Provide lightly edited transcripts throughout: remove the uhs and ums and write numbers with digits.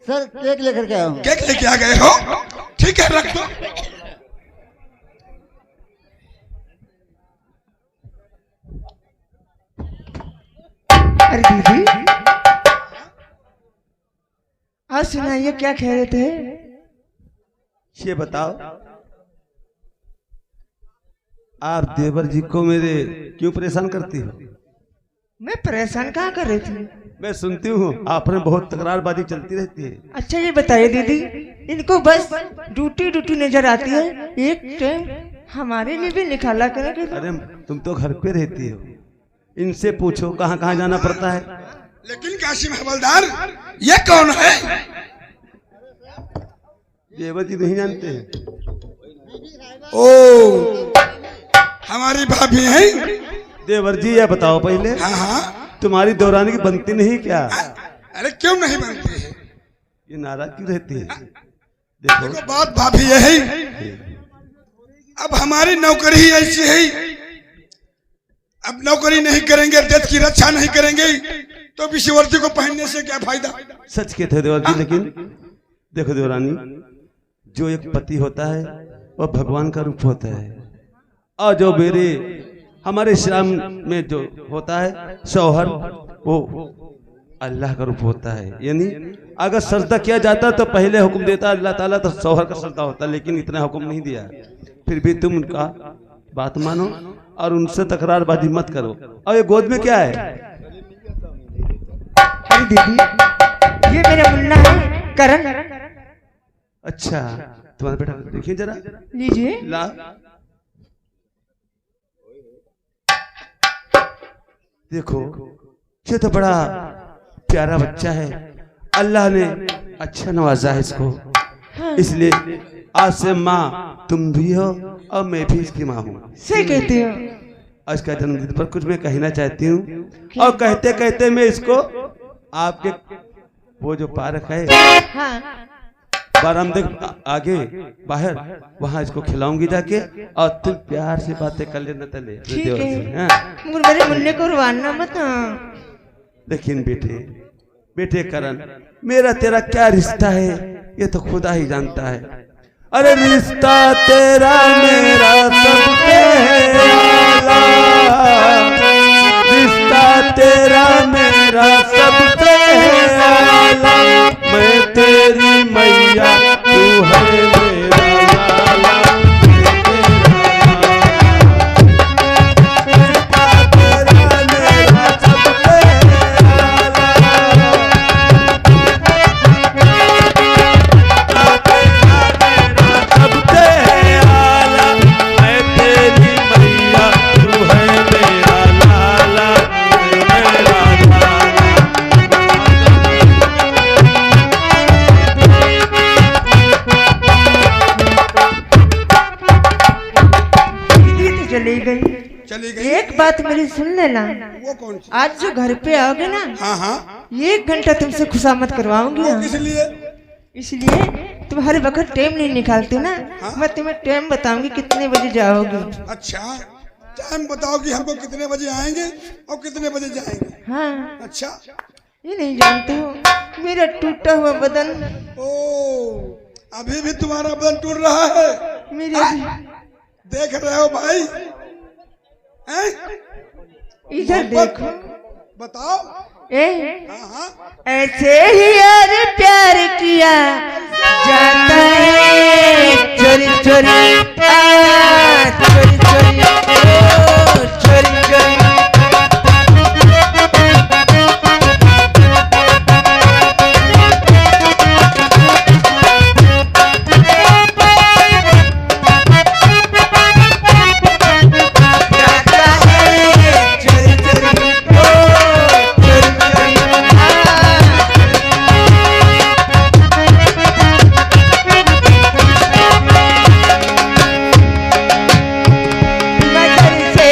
Sir cake लेकर के आया हूँ। केक लेके आ गए हो? ठीक है, रख दो। अरे दीदी, आज सुनाइए क्या कह रहे थे? ये बताओ, आप देवर जी को मेरे क्यों परेशान करती हो? मैं परेशान कहाँ कर रही थी? मैं सुनती हूँ आप में बहुत तकरारबाजी चलती रहती है। अच्छा ये बताइए दीदी, इनको बस ड्यूटी ड्यूटी नजर आती है, एक टाइम हमारे लिए भी निकाला करेंगे। अरे तुम तो घर पे रहती हो, इनसे पूछो कहाँ कहाँ जाना पड़ता है। लेकिन काशिम हवलदार, ये कौन है? देवर जी नहीं जानते हैं? ओ, हमारी भाभी है। देवर जी ये बताओ पहले, हाँ हाँ, तुम्हारी दौरानी की बनती नहीं क्या? अरे क्यों नहीं बनती है? ये नाराज क्यों रहती है? देखो देखो बात भाभी है, अब हमारी नौकरी ही ऐसी है, अब नौकरी नहीं करेंगे, देश की रक्षा नहीं करेंगे तो विषवर्ती को पहनने से क्या फायदा? सच कहते हो देवर जी, लेकिन देखो देवरानी, जो एक पति होता है वह भगवान का रूप होता है, और जो मेरे हमारे इस्लाम में जो होता है शौहर, वो अल्लाह का रूप होता है। यानी अगर सजदा किया जाता तो पहले हुक्म देता अल्लाह ताला, तो शौहर का सजदा होता, लेकिन इतना हुक्म नहीं दिया। फिर भी तुम उनका बात मानो और उनसे तकरारबाजी मत करो। और ये गोद में क्या है? अरे दीदी, ये मेरा मुन्ना है करण। अच्छा, तुम्हारा बेटा देखिए जरा, लीजिए। ला। देखो ये तो बड़ा प्यारा बच्चा है, अल्लाह ने अच्छा नवाजा है इसको। हाँ। इसलिए आज से माँ तुम भी हो और मैं भी इसकी माँ हूँ। सही कहते हो। आज का जन्मदिन पर कुछ मैं कहना चाहती हूँ, और कहते कहते मैं इसको आपके वो जो पार्क है हाँ। बारामदे आगे बाहर, वहाँ इसको खिलाऊंगी जाके, और तुम प्यार से बातें कर लेना तले। ठीक है, मगर मेरे मुन्ने को रुवाना मत। लेकिन बेटे करण, मेरा तेरा क्या रिश्ता है ये तो खुदा ही जानता है। अरे रिश्ता तेरा मेरा सबसे आला, रिश्ता तेरा मेरा सबसे आला, मैं तेरी मैया तू है मेरा लाला। रिश्ता तेरा मेरा सबसे चली गई। एक बात मेरी सुन लेना, वो कौन सी? आज जो घर पे आओगे ना, हाँ हाँ, 1 घंटा तुमसे खुशामद करवाऊंगी। वो किस लिए? इसलिए तुम हर वक्त टाइम नहीं निकालते ना। हाँ? मैं तुम्हें टाइम बताऊंगी कितने बजे जाओगी। अच्छा, टाइम बताओगी हमको, कितने बजे आएंगे और कितने बजे जाएंगे? हाँ। अच्छा, ये नहीं जानते हो, मेरा टूटा हुआ बदन। ओ, अभी भी तुम्हारा बदन टूट रहा है? मेरे देख रहे हो भाई? हैं? इधर देखो। बताओ। ए, हाँ हाँ, ऐसे ही यार प्यार किया जाता है, चोरी चोरी चोरी चोरी चोरी चोरी। नजर से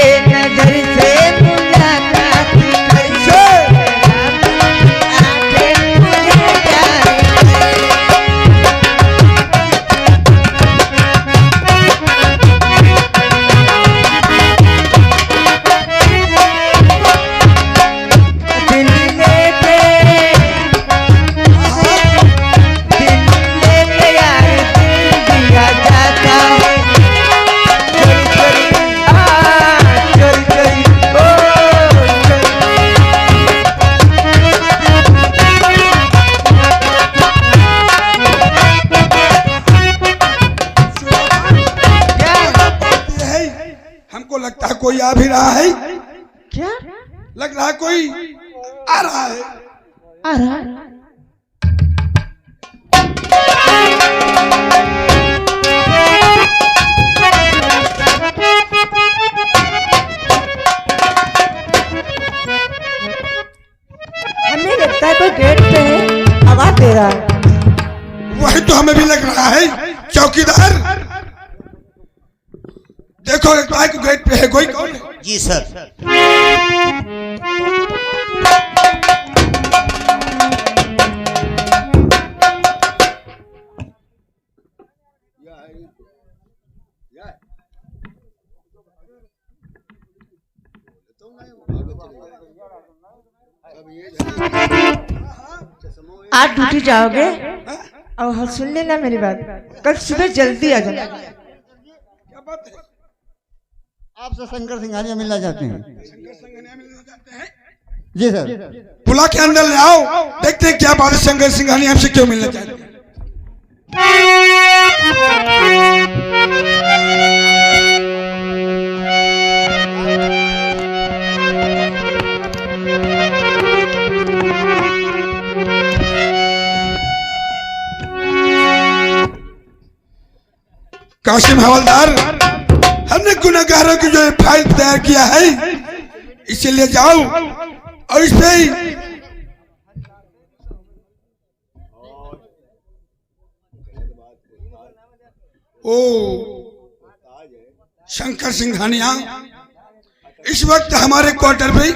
आ भी रहा है। क्या लग रहा कोई आ रहा है। आ रहा है? हमें लगता है कोई गेट पे है, आवाज दे रहा है। वही तो हमें भी लग रहा है। चौकीदार देखो लगता है कि गेट पे है कोई। कौन है? जी सर। आज ड्यूटी जाओगे? और हाँ सुन लेना मेरी बात, कल सुबह जल्दी आ जाना। क्या बात है? आपसे शंकर सिंघानिया मिलना चाहते हैं। शंकर सिंघानिया मिलना चाहते हैं? जी सर। बुला के अंदर ले आओ, देखते हैं क्या बात है। शंकर सिंघानिया हमसे क्यों मिलना चाहते हैं? कासिम हवलदार, हमने गुनहगारों की जो फाइल तैयार किया है इसे ले जाओ और इस पे ओ शंकर सिंघानिया इस वक्त हमारे क्वार्टर पे,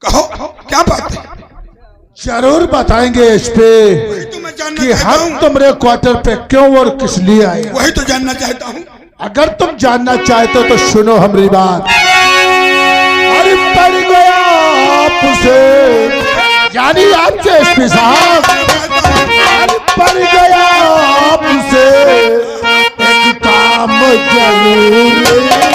कहो क्या बात है? जरूर बताएंगे इस पे तो मैं जानना कि चाहता हम हूँ। तुम्हारे क्वार्टर पे क्यों और किस लिए आए। वही तो जानना चाहता हूँ। अगर तुम जानना चाहते हो तो सुनो हमारी बात। अरे पड़ गया आपसे, यानी आपसे एसपी साहब, अरे पड़ गया आपसे एक काम जरूर।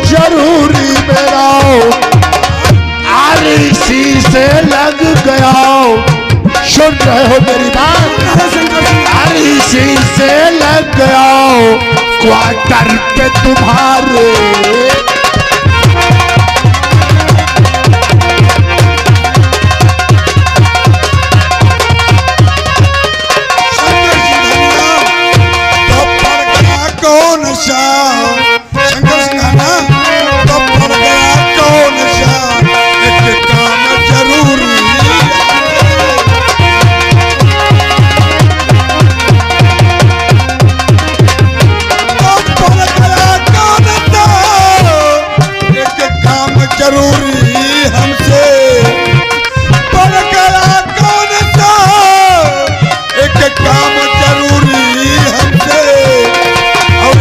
जरूरी मेरा आरसी से लग गया। सुन रहे हो मेरी बात? आरसी से लग गया क्वार्टर पे तुम्हारे। कौन सा शंकर सिंघानिया तो पड़ गया कौन सा एक काम जरूरी। तो पड़ गया कौन सा एक काम जरूरी हमसे। पड़ गया कौन सा एक काम जरूरी हमसे। और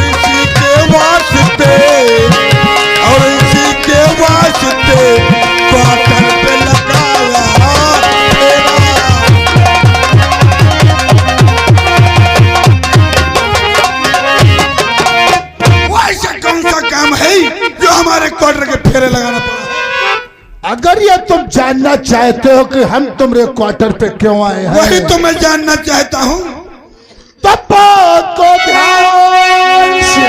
इसी के वास्ते क्वार्टर पे लगाया तेरा। वो ऐसा कौन सा काम है जो हमारे क्वार्टर के फेरे लगाना पड़ा? अगर ये तुम जानना चाहते हो कि हम तुम्हारे क्वार्टर पे क्यों आए हैं, वही तो मैं जानना चाहता हूँ। तो बात को ध्यान से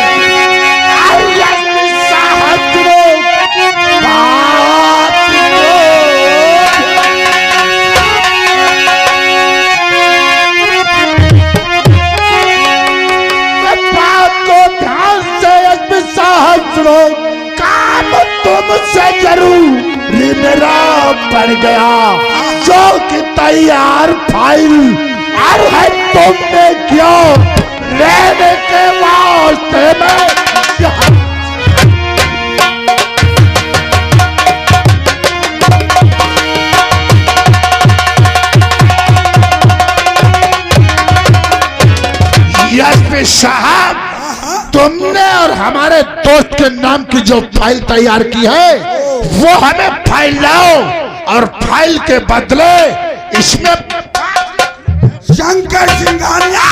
काम तुमसे जरूर मेरा पड़ गया। जो कि तैयार फाइल और है तुमने क्यों लेने के वास्ते में। एसपी साहब, तुमने और हमारे दोस्त के नाम की जो फाइल तैयार की है वो हमें फाइल लाओ और फाइल के बदले इसमें शंकर सिंघानिया,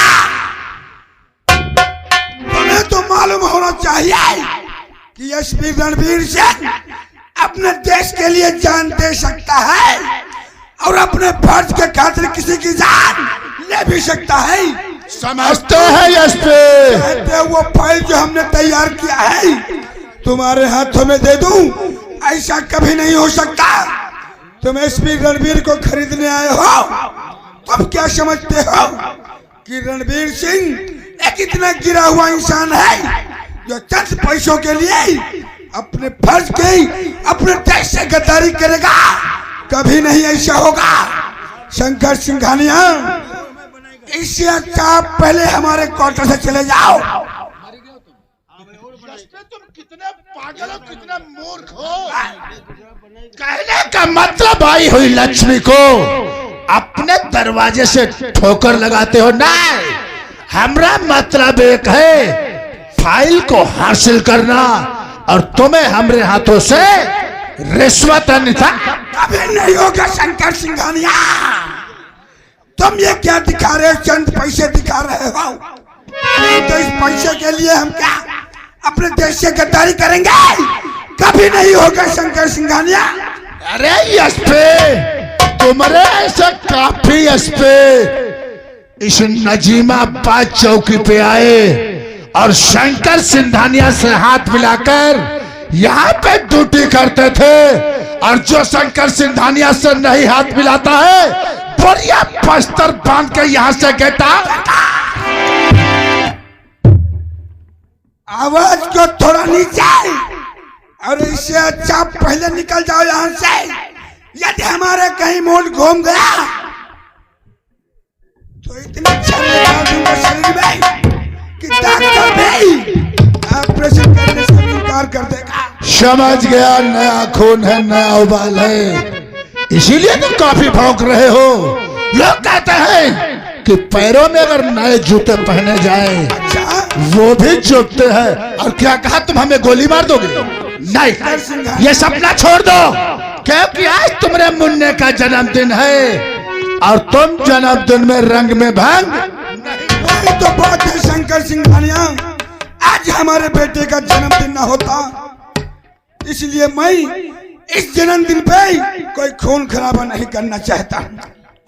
तुम्हें तो मालूम होना चाहिए कि एसपी रणवीर सिंह अपने देश के लिए जान दे सकता है और अपने फर्ज के खातिर किसी की जान ले भी सकता है। समझते हैं एसपी? कहते वो फाइल जो हमने तैयार किया है तुम्हारे हाथों में दे दूं, ऐसा कभी नहीं हो सकता। तुम एसपी रणवीर को खरीदने आए हो, तुम क्या समझते हो कि रणवीर सिंह एक इतना गिरा हुआ इंसान है जो चंद पैसों के लिए अपने फर्ज की अपने देश से गद्दारी करेगा? कभी नहीं ऐसा होगा। शंकर सिंघानिया, इससे अच्छा आप पहले हमारे क्वार्टर से चले जाओ। तुम कितने पागल हो, कितने मूर्ख हो। कहने का मतलब आई हुई लक्ष्मी को अपने दरवाजे से ठोकर लगाते हो ना। हमारा मतलब एक है फाइल को हासिल करना और तुम्हें हमारे हाथों से रिश्वत अन्यथा कभी नहीं होगा। शंकर सिंघानिया, तुम ये क्या दिखा रहे हो? चंद पैसे दिखा रहे हो, तो इस पैसे के लिए हम क्या अपने देश से गद्दारी करेंगे? कभी नहीं होगा शंकर सिंघानिया। अरे एसपी, तुम्हारे ऐसे काफी एसपी इस नजीमाबाद चौकी पे आए और शंकर सिंघानिया से हाथ मिलाकर यहाँ पे ड्यूटी करते थे, और जो शंकर सिंघानिया से नहीं हाथ मिलाता है बढ़िया बस्तर बांध के यहाँ से गेटा। आवाज को थोड़ा नीचे, और इससे अच्छा पहले निकल जाओ यहाँ से। यदि हमारे कहीं मूड घूम गया तो इतनी छल्ले डाल दूंगा शरीर में कि डॉक्टर भी ऑपरेशन करने से इनकार कर देगा। समझ गया, नया खून है, नया उबाल है, इसीलिए तुम काफी भौंक रहे हो। लोग कहते हैं कि पैरों में अगर नए जूते पहने जाए वो भी चुभते हैं। और क्या कहा, तुम हमें गोली मार दोगे? नहीं, ये सपना छोड़ दो, क्योंकि आज तुम्हारे मुन्ने का जन्मदिन है और तुम जन्मदिन में रंग में भंग। वही तो बात है शंकर सिंघानिया, आज हमारे बेटे का जन्मदिन न होता, इसलिए मैं इस जन्मदिन पे कोई खून खराबा नहीं करना चाहता।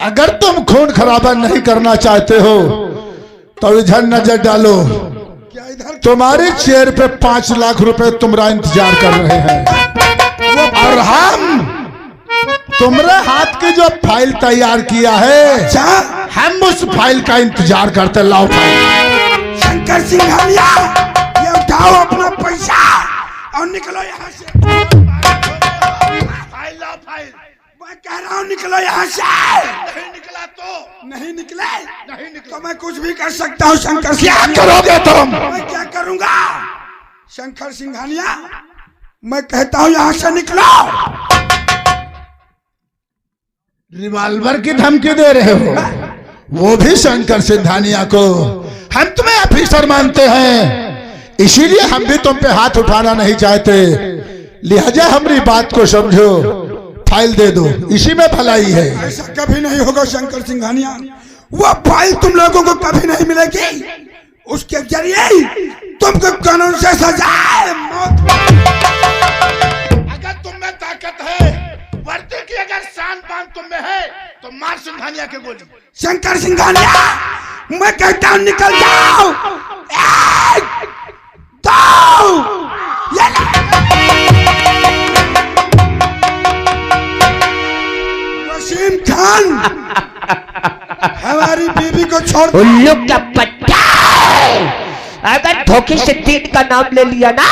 अगर तुम खून खराबा नहीं करना चाहते हो तो इधर नजर डालो, क्या इधर तुम्हारे चेयर पे 5 लाख रुपए तुम्हारा इंतजार कर रहे हैं, और हम तुम्हारे हाथ की जो फाइल तैयार किया है, हम उस फाइल का इंतजार करते। लाओ फाइल। शंकर सिंघानिया, ये उठाओ अपना पैसा और निकलो यहाँ से। फाइल लाओ, फाइल। मैं कह रहा हूँ निकलो यहाँ से। नहीं निकला तो नहीं निकले तो मैं कुछ भी कर सकता हूँ। शंकर क्या सिंघानिया, करोगे तुम? मैं क्या करूँगा? शंकर सिंघानिया, मैं कहता हूँ यहाँ से निकलो। रिवॉल्वर की धमकी दे रहे हो, वो भी शंकर सिंघानिया को? हम तुम्हें ऑफिसर मानते हैं, इसीलिए हम भी तुम पे हाथ उठाना नहीं चाहते। लिहाजा हमारी बात को समझो, फाइल दे दो, इसी में भलाई है। ऐसा कभी नहीं होगा शंकर सिंघानिया, वो फाइल तुम लोगों को कभी नहीं मिलेगी। उसके जरिए तुमको कानून से सजा मौत। अगर तुम में ताकत है, वर्दी की अगर शान पान तुम में है, तो मार सिंघानिया के गोली। शंकर सिंघानिया, मैं कहता हूँ निकल जाओ। 1 2 वसीम खान, हमारी बीबी को छोड़ दो। उल्लू का पट्टा, अगर धोखे से तीन का नाम ले लिया ना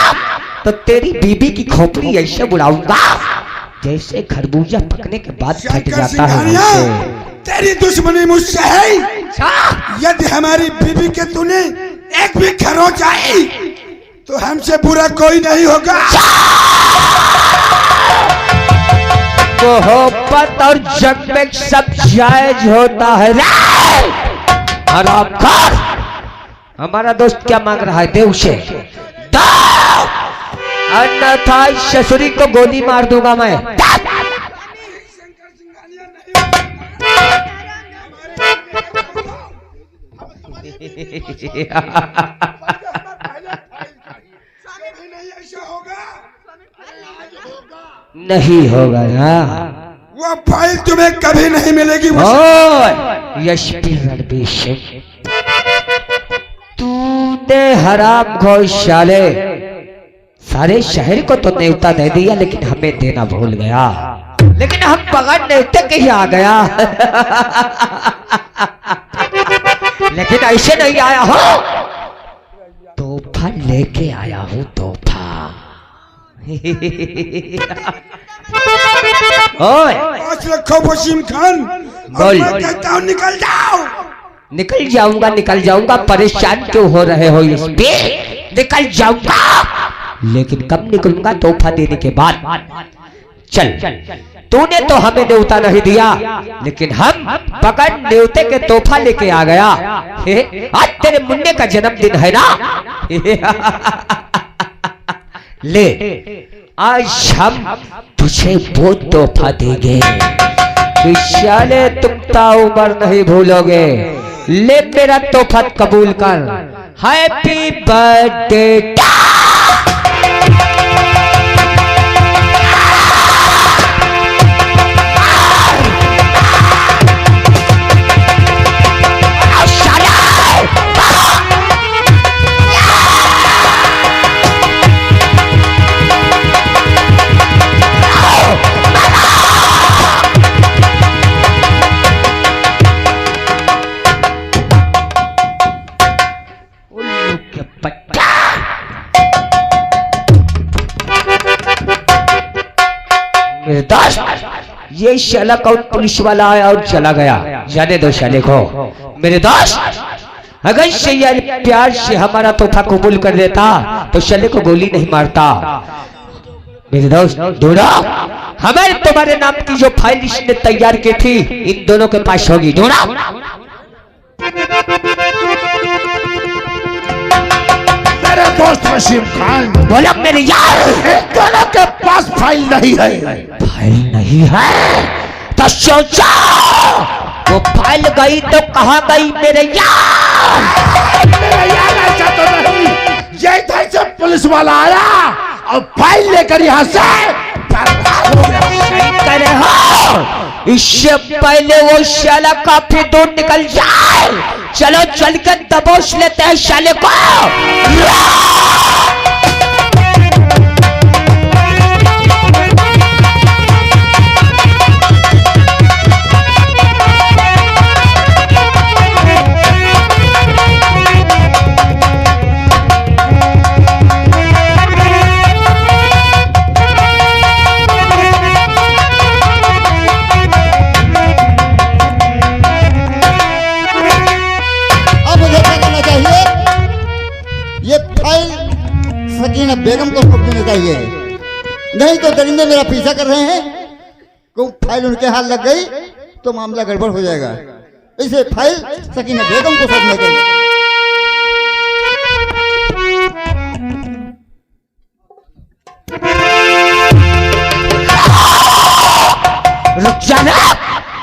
तो तेरी बीबी की खोपड़ी ऐसे उड़ाऊंगा जैसे खरबूजा पकने के बाद फट शंकर जाता है। सिंघानिया, तेरी दुश्मनी मुझसे है। यदि हमारी बीबी के तूने एक भी खरोच आई तो हमसे बुरा कोई नहीं होगा। मोहब्बत और जग में सब जायज होता है। हरामखोर, हमारा दोस्त क्या मांग रहा है? दे उसे, अन्यथा ससुरी को गोली मार दूंगा मैं। शंकर सिंघानिया नहीं नहीं ऐसा होगा, नहीं होगा ना। वो फाइल तुम्हें कभी नहीं मिलेगी। यशपी रणबीर सिंह, तूने हराम घोषाले सारे शहर को तो न्योता दे दिया, लेकिन हमें देना भूल गया। लेकिन हम बगैर न्योते के ही आ गया। लेकिन ऐसे नहीं आया हो, तोहफा लेके आया हूँ, तोहफा। आज रखो वसीम खान, बोल। मैं कहता हूँ निकल जाओ। निकल जाऊंगा, परेशान क्यों हो रहे हो? इस पे निकल जाऊंगा, लेकिन कब निकलूंगा? तोहफा देने के बाद। चल, तूने तो हमें न्योता नहीं दिया, लेकिन हम बगैर न्योते के तोहफा लेके आ गया। आज तेरे मुन्ने का जन्मदिन है ना। ले, आज हम तुझे वो तोहफा देंगे, साले तुम ताउमर नहीं भूलोगे। ले मेरा तोहफा कबूल कर। Happy birthday. मेरे दोस्त, ये शाला कौन पुलिस वाला आया और चला गया? जाने दो शाले को। मेरे दोस्त, अगर सैयद प्यार से हमारा तोहफा कबूल कर देता तो शाले को गोली नहीं मारता। मेरे दोस्त, ढूंढो, हमारे तुम्हारे नाम की जो फाइल इसने तैयार की थी, इन दोनों के पास होगी। ढूंढो। मेरे दोस्त वसीम खान, बोला मेरे यार, इन दोनों के पास फाइल नहीं है। फाइल नहीं है तो सोचो, वो फाइल गई तो कहाँ गई मेरे यार? मेरा यार ऐसा तो नहीं, ये इधर से पुलिस वाला आया और फाइल लेकर यहाँ से फरार हो गया। सही करे हो, इससे पहले वो शाला काफी दूर निकल जाए। चलो चल के दबोच लेते हैं शाले को। सकीना बेगम को सौंप देना चाहिए, नहीं तो दरिंदे मेरा पीछा कर रहे हैं। को फाइल उनके हाथ लग गई तो मामला गड़बड़ हो जाएगा। इसे फाइल सकीना बेगम को सौंपना चाहिए। रुक जाना,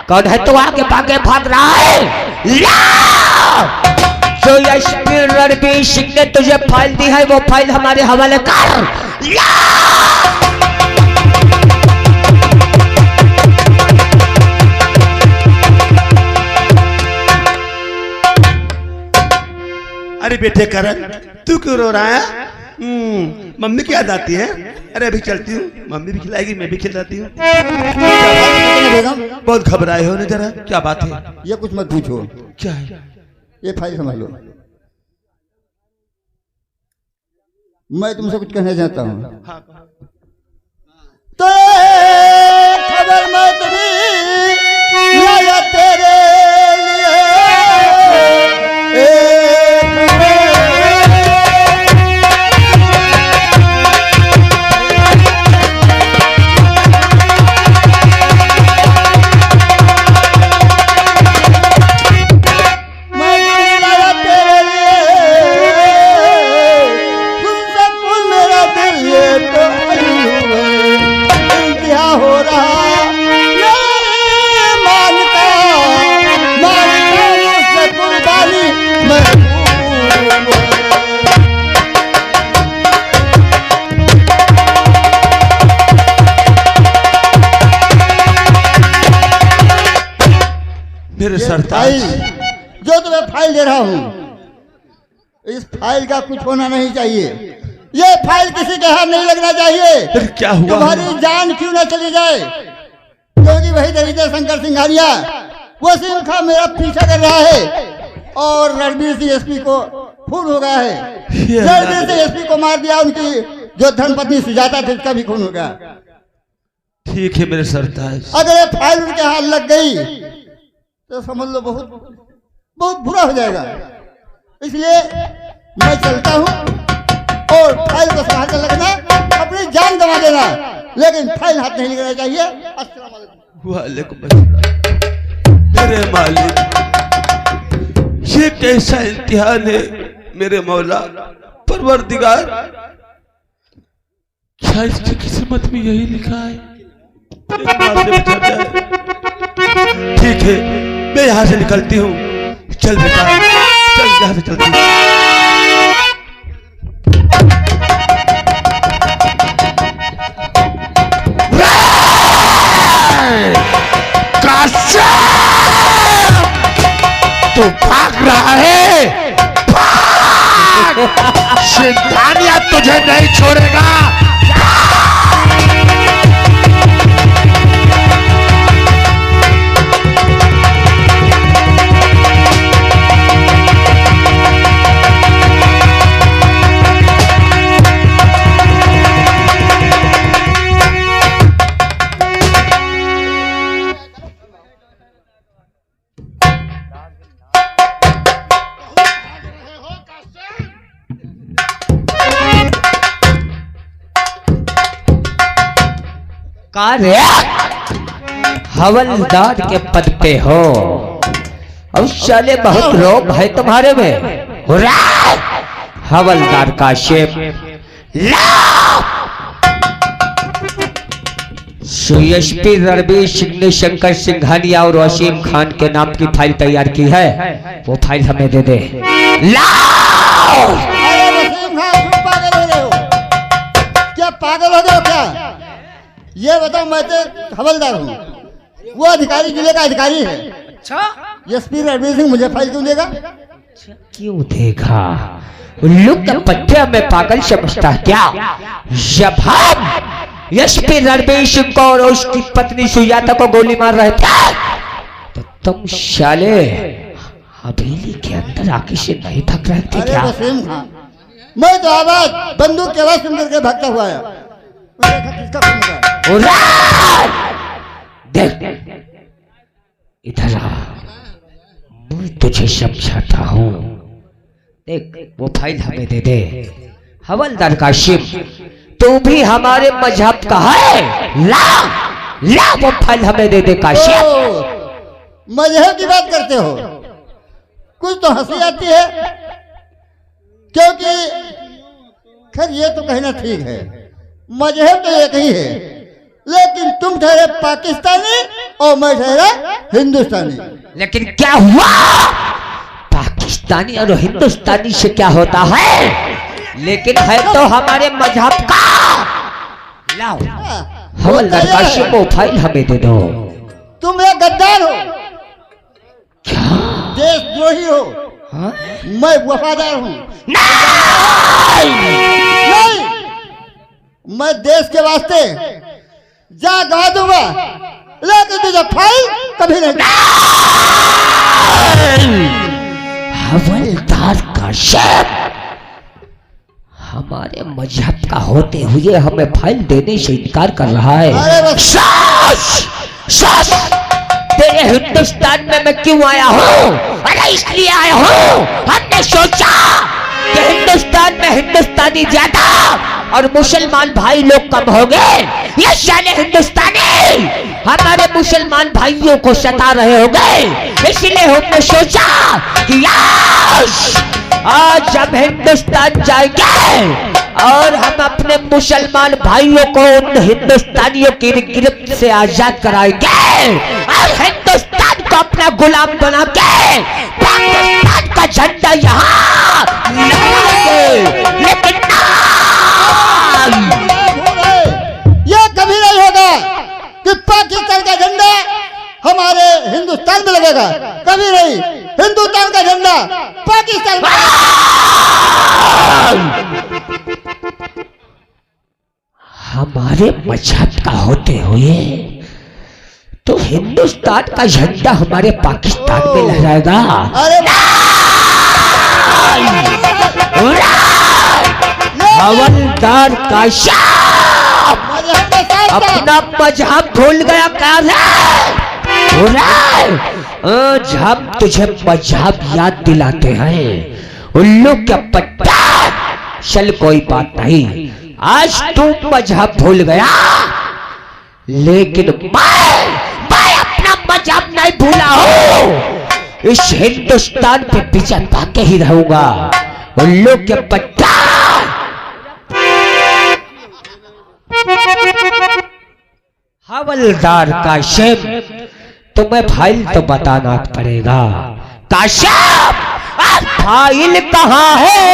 कौन है तो आगे भागे भाग रहा है? जो यशपी रणबीर सिंह ने तुझे फाइल दी है, वो फाइल हमारे हवाले कर। अरे बेटे करण, तू क्यों रो रहा है? मम्मी की याद आती है? अरे अभी चलती हूँ, मम्मी भी खिलाएगी, मैं भी खिलाती हूँ। बहुत घबराए हो ना जरा, क्या बात है? ये कुछ मत पूछो। क्या है? ये फाइल संभालो। मैं तुमसे कुछ कहना चाहता हूँ। तो खबर मैं तेरी लाया तेरे हो सरताज। जो तुम्हें फाइल दे रहा हूं, इस फाइल का कुछ होना नहीं चाहिए। ये फाइल किसी के हाथ नहीं लगना चाहिए। फिर क्या हुआ? तुम्हारी जान क्यों ना चली जाए, क्योंकि वही दरिद्र शंकर सिंघानिया वसीम खान मेरा पीछा कर रहा है और रणबीर सिंह एसपी को खून हो गया है। रणबीर सिंह एसपी को मार दिया, उनकी जो धर्मपत्नी सुजाता थी उसका भी खून हो गया। ठीक है मेरे सरताज। अगर ये फाइल उनके हाथ लग गई तो समझ लो बहुत बहुत बुरा हो जाएगा। इसलिए मैं चलता हूँ और फाइल को संभाल लगना, अपनी जान गंवा देना, लेकिन फाइल हाथ नहीं लगना चाहिए। अस्सलाम वालेकुम। वालेकुम अस्सलाम। मेरे मालिक, ये कैसा इम्तिहान है मेरे मौला परवरदिगार? क्या इसकी किस्मत में यही लिखा है? एक बार से बचा जाए। ठीक है, मैं यहाँ से निकलती हूँ। चल बेटा, चल यहाँ से चलती हूँ। तू भाग रहा है? भाग! सिंघानिया तुझे नहीं छोड़ेगा। कार्य हवलदार के पद पे हो और साले बहुत रोब है तुम्हारे में। हवलदार का शेप एसपी रणबीर सिंह ने शंकर सिंघानिया और वसीम खान के नाम की फाइल तैयार की है, वो फाइल हमें दे दे। अरे वसीम खान, तुम पागल हो गए हो क्या? पागल हो गए हो क्या? ये बताओ, मैं तो हवलदार हूँ, वो अधिकारी जिले का अधिकारी है। अच्छा, एसपी रणबीर सिंह मुझे फाइल क्यों देगा? क्यों देगा? उल्लू के पत्ते में पागल समझता है क्या? जब हम एसपी रणबीर सिंह को और उसकी पत्नी सुजाता को गोली मार रहे थे तो तुम साले हवेली के अंदर आके से नहीं थक रहे थे क्या? अरे वसीम खान, मैं तो आवाज बंदूक की आवाज सुन करके भागता हुआ आया। किसका खून हुआ? देख इधर आ, मैं तुझे समझाता हूँ। देख वो फाइल हमें दे दे। हवलदार काशिम, तू भी हमारे मजहब का है, ला ला वो फाइल हमें दे दे काशिम। मजहब की बात करते हो, कुछ तो हंसी आती है, क्योंकि खैर ये तो कहना ठीक है, मजहब तो एक ही है, लेकिन तुम ठहरे पाकिस्तानी और मैं ठहरा हिंदुस्तानी। लेकिन क्या हुआ? पाकिस्तानी और हिंदुस्तानी से क्या होता है? लेकिन है तो हमारे मजहब का। लाओ हवलदार काशिम, वो फाइल हमें दे दो। तुम एक गद्दार हो, देशद्रोही हो। हाँ? मैं वफादार हूँ। नहीं! नहीं, मैं देश के वास्ते जा गा दूंगा, लेकिन तुझे फाइल कभी नहीं। हवलदार काशिम हमारे मजहब का होते हुए हमें फाइल देने से इनकार कर रहा है। अरे बस सास, तेरे हिंदुस्तान में मैं क्यों आया हूँ? अरे इसलिए आया हूँ, हमने सोचा कि हिंदुस्तान में हिंदुस्तानी ज्यादा और मुसलमान भाई लोग कम हो गए। ये साले हिंदुस्तानी हमारे मुसलमान भाइयों को सता रहे हो गए, इसलिए हमने सोचा कि आज हम हिंदुस्तान जाएंगे और हम अपने मुसलमान भाइयों को उन हिंदुस्तानियों की गिरफ्त से आजाद कराएंगे और हिंदुस्तान को अपना गुलाम बना के पाकिस्तान का झंडा यहाँ लगाएंगे। लेकिन ये कभी नहीं होगा कि पाकिस्तान का झंडा हमारे हिंदुस्तान में लगेगा, कभी हमारे मजहब का होते हुए तो हिंदुस्तान का झंडा हमारे पाकिस्तान में लहराएगा। अरे हवलदार काश्यप अपना मजहब भूल गया क्या है? आज हम तुझे मजहब याद दिलाते हैं। उल्लू के पट्टा, चल कोई बात नहीं, आज तू मजहब भूल गया, लेकिन मैं अपना मजहब नहीं भूला हूँ। इस हिंदुस्तान पे विजय पाके ही रहूंगा। उल्लू के पट्टा हवलदार काशिफ, तुम्हें फाइल तो बताना पड़ेगा। काशिफ, फाइल कहाँ है?